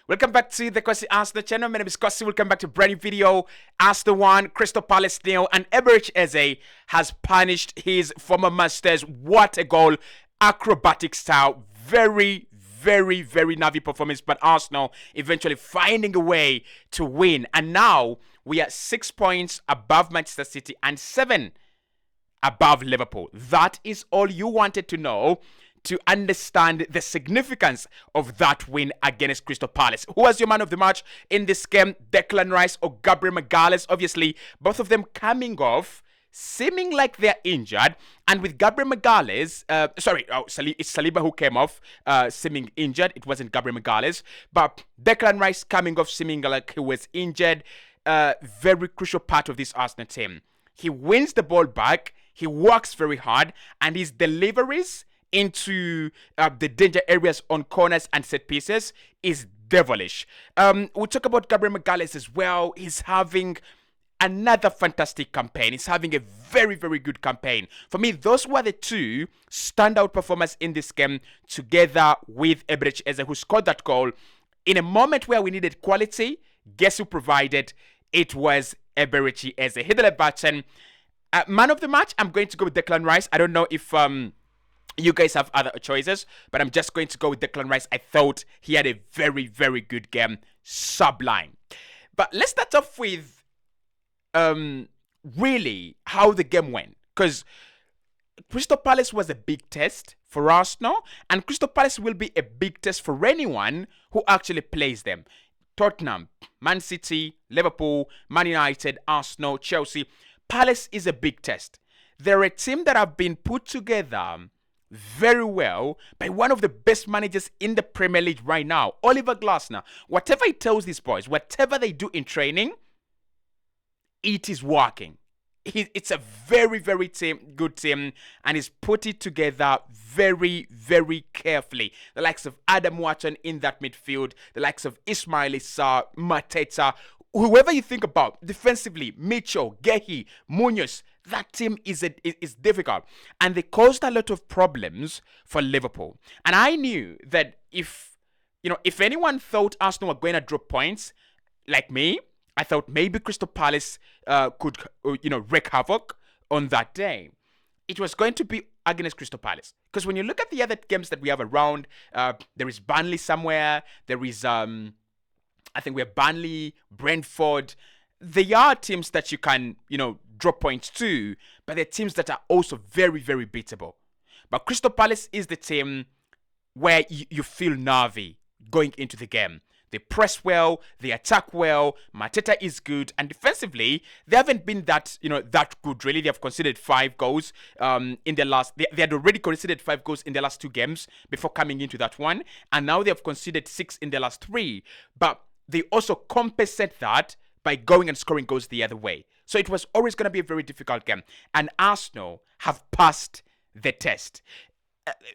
Welcome back to the Cossy Arsenal channel. My name is Cossy. Welcome back to a brand new video. Arsenal 1, Crystal Palace 0, and Eberechi Eze has punished his former masters. What a goal. Acrobatic style. Very nervy performance, but Arsenal eventually finding a way to win. And now we are 6 points above Manchester City and 7 above Liverpool. That is all you wanted to know to understand the significance of that win against Crystal Palace. Who was your man of the match in this game? Declan Rice or Gabriel Magalhaes? Obviously, both of them coming off, seeming like they're injured. And with Gabriel Magalhaes, it's Saliba who came off, seeming injured. It wasn't Gabriel Magalhaes. But Declan Rice coming off, seeming like he was injured. Very crucial part of this Arsenal team. He wins the ball back. He works very hard. And his deliveries into the danger areas on corners and set pieces is devilish. We'll talk about Gabriel Magalhaes as well. He's having another fantastic campaign. He's having a very good campaign. For me, those were the two standout performers in this game, together with Eberechi Eze, who scored that goal in a moment where we needed quality. Guess who provided? It was Eberechi Eze. Hit the like button. Man of the match, I'm going to go with Declan Rice. I don't know if you guys have other choices, but I'm just going to go with Declan Rice. I thought he had a very good game. Sublime. But let's start off with really how the game went. Because Crystal Palace was a big test for Arsenal, and Crystal Palace will be a big test for anyone who actually plays them. Tottenham, Mancity, Liverpool, Man United, Arsenal, Chelsea. Palace is a big test. They're a team that have been put together very well by one of the best managers in the Premier League right now, Oliver Glasner. Whatever he tells these boys, whatever they do in training, it is working. It's a very good team, and he's put it together very carefully. The likes of Adam Watson in that midfield, the likes of Ismail Issa, Mateta, whoever you think about defensively, Mitchell, Gehi, Munoz. That team is difficult, and they caused a lot of problems for Liverpool. And I knew that if anyone thought Arsenal were going to drop points, like me, I thought maybe Crystal Palace could wreak havoc on that day. It was going to be against Crystal Palace, because when you look at the other games that we have around, there is Burnley somewhere. There is I think we have Burnley, Brentford. They are teams that you can drop points to, but they're teams that are also very beatable. But Crystal Palace is the team where you feel nervy going into the game. They press well, they attack well, Mateta is good, and defensively, they haven't been that good really. They have conceded 5 goals in their last, they had already conceded 5 goals in their last 2 games before coming into that one, and now they have conceded 6 in their last 3, but they also compensate that by going and scoring goals the other way. So it was always going to be a very difficult game. And Arsenal have passed the test.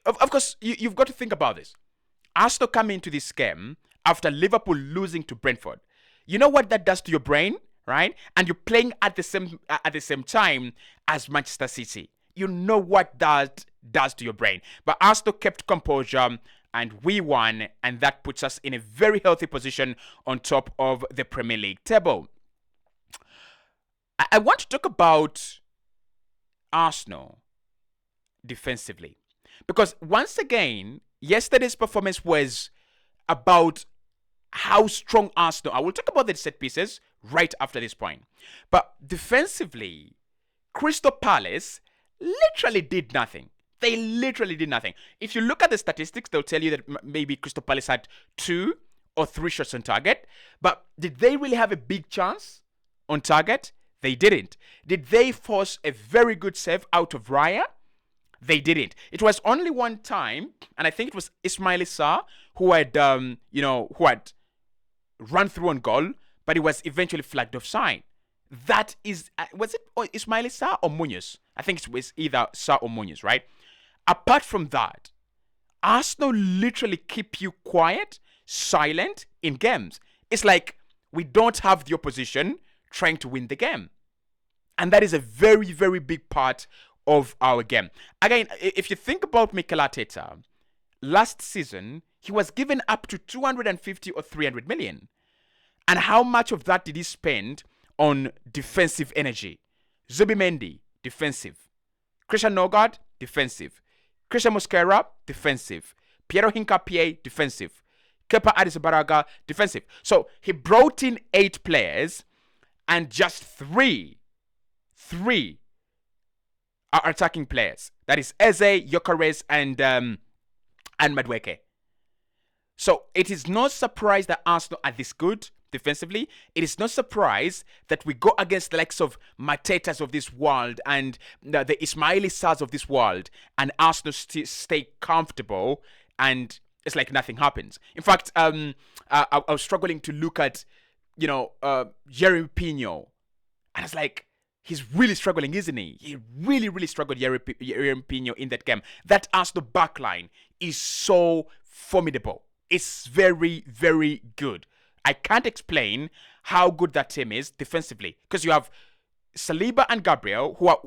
Of course, you've got to think about this. Arsenal come into this game after Liverpool losing to Brentford. You know what that does to your brain, right? And you're playing at the same time as Manchester City. You know what that does to your brain. But Arsenal kept composure, and we won, and that puts us in a very healthy position on top of the Premier League table. I want to talk about Arsenal defensively, because once again, yesterday's performance was about how strong Arsenal are. We'll talk about the set pieces right after this point. But defensively, Crystal Palace literally did nothing. They literally did nothing. If you look at the statistics, they'll tell you that maybe Crystal Palace had 2 or 3 shots on target. But did they really have a big chance on target? They didn't. Did they force a very good save out of Raya? They didn't. It was only one time, and I think it was Ismail Issa who had run through on goal, but it was eventually flagged offside. That is, was it Ismail Issa or Munoz? I think it was either Issa or Munoz, right? Apart from that, Arsenal literally keep you quiet, silent in games. It's like we don't have the opposition trying to win the game. And that is a very big part of our game. Again, if you think about Mikel Arteta, last season, he was given up to 250 or 300 million. And how much of that did he spend on defensive energy? Zubimendi, defensive. Christian Nogard, defensive. Christian Mosquera, defensive. Piero Hincapié, defensive. Kepa Arrizabalaga, defensive. So he brought in 8 players and just three are attacking players. That is Eze, Gyökeres, and Madueke. So it is no surprise that Arsenal are this good defensively. It is no surprise that we go against the likes of Matetas of this world and the Ismaili Sarrs of this world, and Arsenal stay comfortable, and it's like nothing happens. In fact, I was struggling to look at, Jeremy Pino, and I was like, he's really struggling, isn't he? He really struggled, Jeremy Pino, in that game. That Arsenal backline is so formidable. It's very, very good. I can't explain how good that team is defensively, because you have Saliba and Gabriel, who are,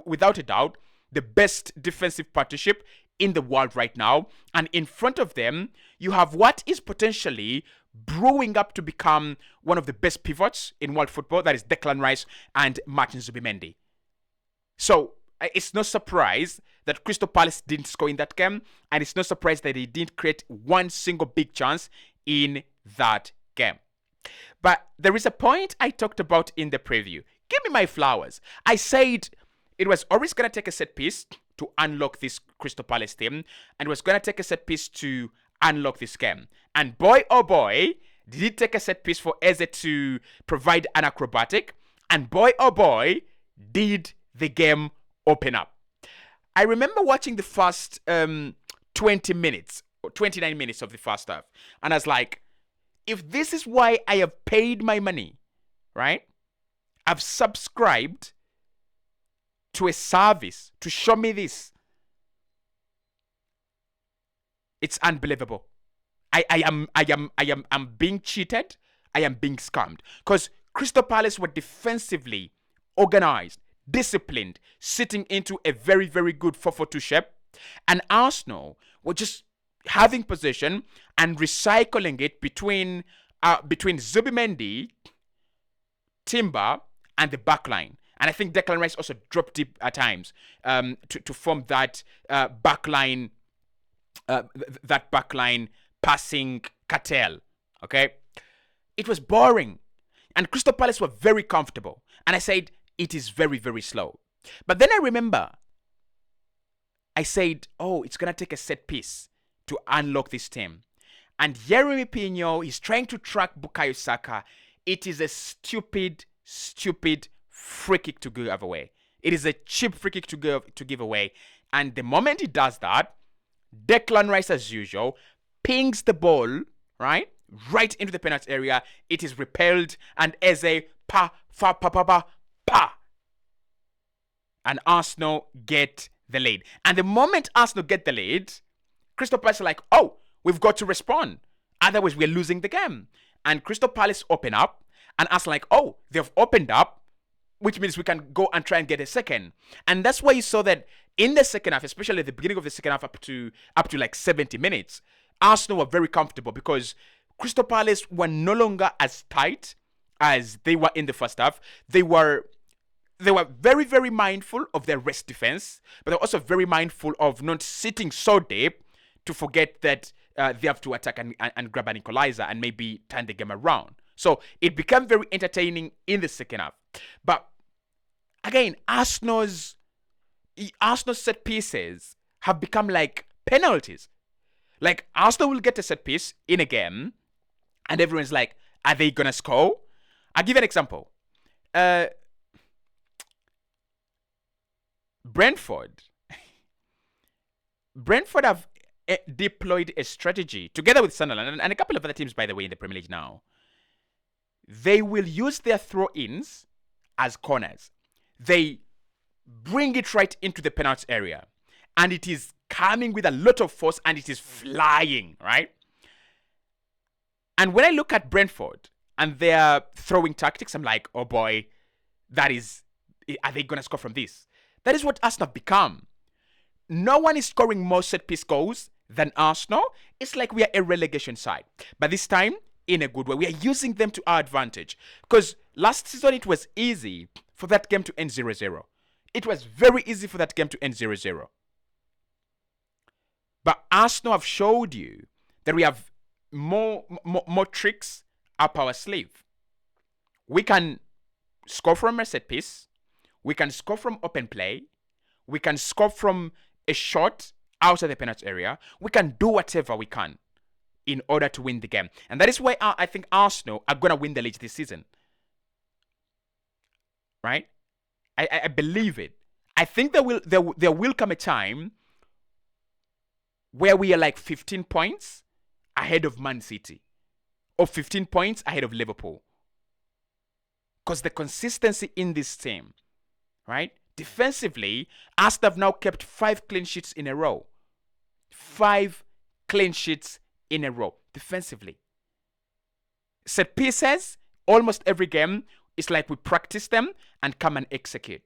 without a doubt, the best defensive partnership in the world right now. And in front of them, you have what is potentially brewing up to become one of the best pivots in world football. That is Declan Rice and Martin Zubimendi. So it's no surprise that Crystal Palace didn't score in that game, and it's no surprise that they didn't create one single big chance in that game. But there is a point I talked about in the preview. Give me my flowers. I said it was always going to take a set piece to unlock this Crystal Palace team, and it was going to take a set piece to unlock this game. And boy, oh boy, did it take a set piece for Eze to provide an acrobatic, and boy, oh boy, did the game open up. I remember watching the first 20 minutes, or 29 minutes of the first half, and I was like, if this is why I have paid my money, right? I've subscribed to a service to show me this. It's unbelievable. I'm being cheated. I am being scammed. Because Crystal Palace were defensively organized, disciplined, sitting into a very, very good 4-4-2 shape. And Arsenal were just having possession and recycling it between Zubimendi, Timber, and the backline. And I think Declan Rice also dropped deep at times to form that backline passing cartel. Okay, it was boring, and Crystal Palace were very comfortable. And I said it is very, very slow. But then I remember I said, oh, it's gonna take a set piece to unlock this team. And Jeremy Pino is trying to track Bukayo Saka. It is a stupid free kick to give away. It is a cheap free kick to give away. And the moment he does that, Declan Rice, as usual, pings the ball, right into the penalty area. It is repelled, and Eze, pa. And Arsenal get the lead. And the moment Arsenal get the lead, Crystal Palace are like, oh, we've got to respond. Otherwise, we're losing the game. And Crystal Palace open up, and Arsenal like, oh, they've opened up, which means we can go and try and get a second. And that's why you saw that in the second half, especially at the beginning of the second half up to like 70 minutes, Arsenal were very comfortable because Crystal Palace were no longer as tight as they were in the first half. They were very, very mindful of their rest defense, but they're also very mindful of not sitting so deep to forget that they have to attack and grab an equalizer and maybe turn the game around. So it became very entertaining in the second half. But again, Arsenal's set pieces have become like penalties. Like, Arsenal will get a set piece in a game, and everyone's like, are they going to score? I'll give you an example. Brentford have deployed a strategy, together with Sunderland and a couple of other teams, by the way, in the Premier League now. They will use their throw-ins as corners. They bring it right into the penalty area, and it is coming with a lot of force, and it is flying, right? And when I look at Brentford and their throwing tactics, I'm like, oh boy, are they going to score from this? That is what Arsenal have become. No one is scoring more set-piece goals than Arsenal. It's like we are a relegation side. But this time, in a good way, we are using them to our advantage. Because last season, it was easy for that game to end 0-0. It was very easy for that game to end 0-0. But Arsenal have showed you that we have more tricks up our sleeve. We can score from a set piece. We can score from open play. We can score from a shot outside the penalty area. We can do whatever we can in order to win the game. And that is why I think Arsenal are going to win the league this season. Right? I believe it. I think there will come a time where we are like 15 points ahead of Mancity. Or 15 points ahead of Liverpool. Because the consistency in this team, right? Defensively, Arsenal have now kept 5 clean sheets in a row. 5 clean sheets in a row, defensively. Set pieces, almost every game, it's like we practice them and come and execute.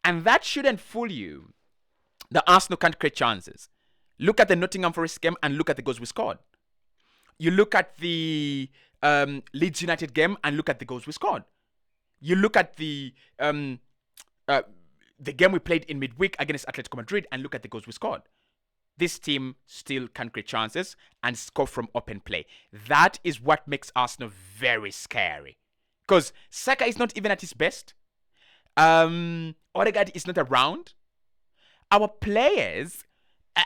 And that shouldn't fool you. The Arsenal can't create chances. Look at the Nottingham Forest game and look at the goals we scored. You look at the Leeds United game and look at the goals we scored. You look at the game we played in midweek against Atletico Madrid and look at the goals we scored. This team still can create chances and score from open play. That is what makes Arsenal very scary. Because Saka is not even at his best. Odegaard is not around. Our players,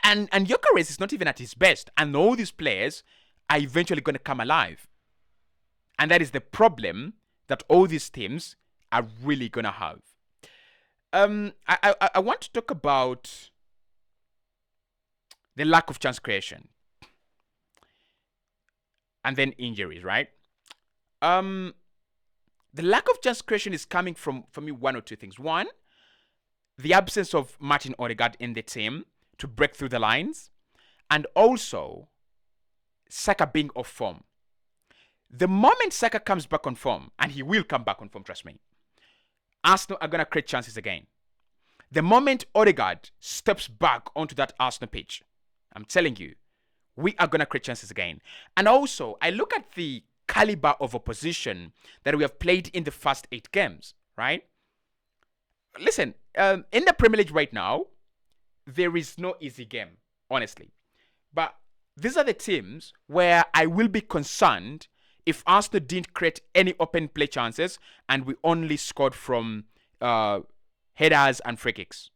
and Gyökeres is not even at his best. And all these players are eventually going to come alive. And that is the problem that all these teams are really going to have. I want to talk about the lack of chance creation. And then injuries, right? The lack of chance creation is coming from, for me, one or two things. One, the absence of Martin Odegaard in the team to break through the lines. And also, Saka being off form. The moment Saka comes back on form, and he will come back on form, trust me, Arsenal are going to create chances again. The moment Odegaard steps back onto that Arsenal pitch, I'm telling you, we are going to create chances again. And also, I look at the caliber of opposition that we have played in the first 8 games, right? Listen, in the Premier League right now, there is no easy game, honestly. But these are the teams where I will be concerned if Arsenal didn't create any open play chances and we only scored from headers and free kicks.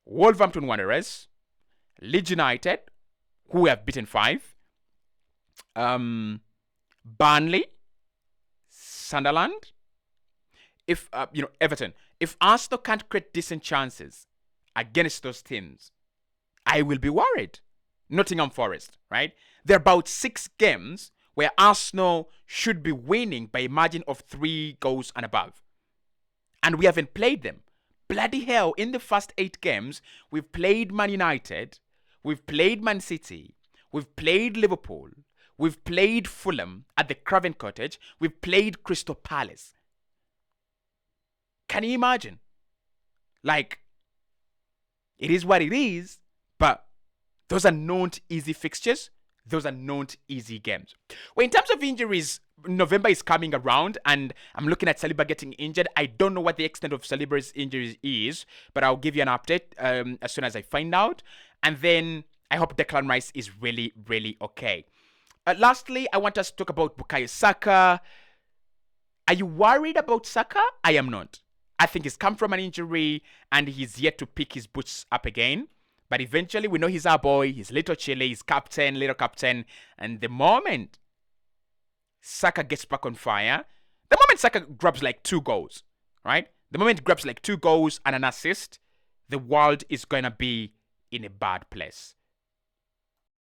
Wolverhampton Wanderers, Leeds United, who we have beaten 5, Burnley, Sunderland, Everton. If Arsenal can't create decent chances against those teams, I will be worried. Nottingham Forest, right? There are about 6 games where Arsenal should be winning by a margin of 3 goals and above. And we haven't played them. Bloody hell, in the first 8 games, we've played Man United, we've played Man City, we've played Liverpool, we've played Fulham at the Craven Cottage, we've played Crystal Palace. Can you imagine? Like, it is what it is, but those are not easy fixtures. Those are not easy games. Well, in terms of injuries, November is coming around and I'm looking at Saliba getting injured. I don't know what the extent of Saliba's injuries is, but I'll give you an update as soon as I find out. And then I hope Declan Rice is really, really okay. Lastly, I want us to talk about Bukayo Saka. Are you worried about Saka? I am not. I think he's come from an injury and he's yet to pick his boots up again. But eventually, we know he's our boy. He's little Chile. He's captain, little captain. And the moment Saka gets back on fire, the moment Saka grabs like 2 goals, right? The moment he grabs like 2 goals and an assist, the world is going to be in a bad place.